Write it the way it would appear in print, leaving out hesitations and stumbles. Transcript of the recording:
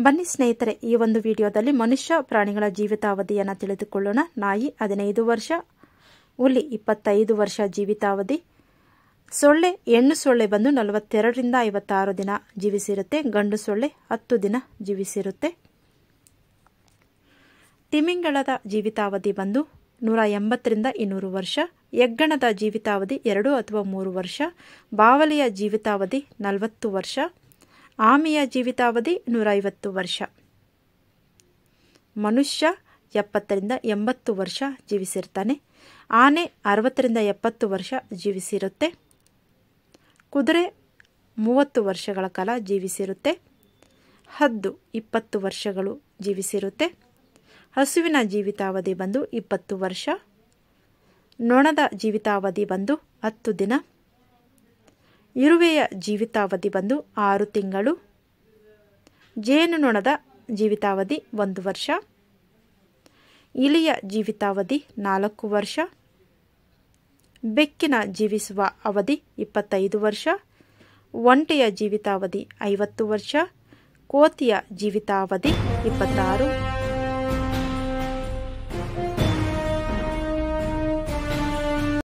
ಬನ್ನಿ ಸ್ನೇಹಿತರೆ, ಈ ಒಂದು ವಿಡಿಯೋದಲ್ಲಿ ಮನುಷ್ಯ ಪ್ರಾಣಿಗಳ ಜೀವಿತಾವಧಿಯನ್ನು ತಿಳಿದುಕೊಳ್ಳೋಣ. ನಾಯಿ 15 ವರ್ಷ, ಹುಲಿ 25 ವರ್ಷ ಜೀವಿತಾವಧಿ. ಸೊಳ್ಳೆ, ಹೆಣ್ಣು ಸೊಳ್ಳೆ ಬಂದು 42 ರಿಂದ 56 ದಿನ ಜೀವಿಸಿರುತ್ತೆ. ಗಂಡು ಸೊಳ್ಳೆ 10 ದಿನ ಜೀವಿಸಿರುತ್ತೆ. ತಿಮಿಂಗಲದ ಜೀವಿತಾವಧಿ ಬಂದು 180 ರಿಂದ 200 ವರ್ಷ. ಹೆಗ್ಗಣದ ಜೀವಿತಾವಧಿ 2 ಅಥವಾ 3 ವರ್ಷ. ಬಾವಲಿಯ ಜೀವಿತಾವಧಿ 40 ವರ್ಷ. ಆಮೆಯ ಜೀವಿತಾವಧಿ 150 ವರ್ಷ. ಮನುಷ್ಯ 70 ರಿಂದ 80 ವರ್ಷ ಜೀವಿಸಿರ್ತಾನೆ. ಆನೆ 60 ರಿಂದ 70 ವರ್ಷ ಜೀವಿಸಿರುತ್ತೆ. ಕುದುರೆ 30 ವರ್ಷಗಳ ಕಾಲ ಜೀವಿಸಿರುತ್ತೆ. ಹದ್ದು 20 ವರ್ಷಗಳು ಜೀವಿಸಿರುತ್ತೆ. ಹಸುವಿನ ಜೀವಿತಾವಧಿ ಬಂದು 20 ವರ್ಷ. ನೊಣದ ಜೀವಿತಾವಧಿ ಬಂದು 10 ದಿನ. ಇರುವೆಯ ಜೀವಿತಾವಧಿ ಬಂದು 6 ತಿಂಗಳು. ಜೇನುನೊಣದ ಜೀವಿತಾವಧಿ 1 ವರ್ಷ. ಇಲಿಯ ಜೀವಿತಾವಧಿ 4 ವರ್ಷ. ಬೆಕ್ಕಿನ ಜೀವಿಸುವ ಅವಧಿ 25 ವರ್ಷ. ಒಂಟೆಯ ಜೀವಿತಾವಧಿ 50 ವರ್ಷ. ಕೋತಿಯ ಜೀವಿತಾವಧಿ 26.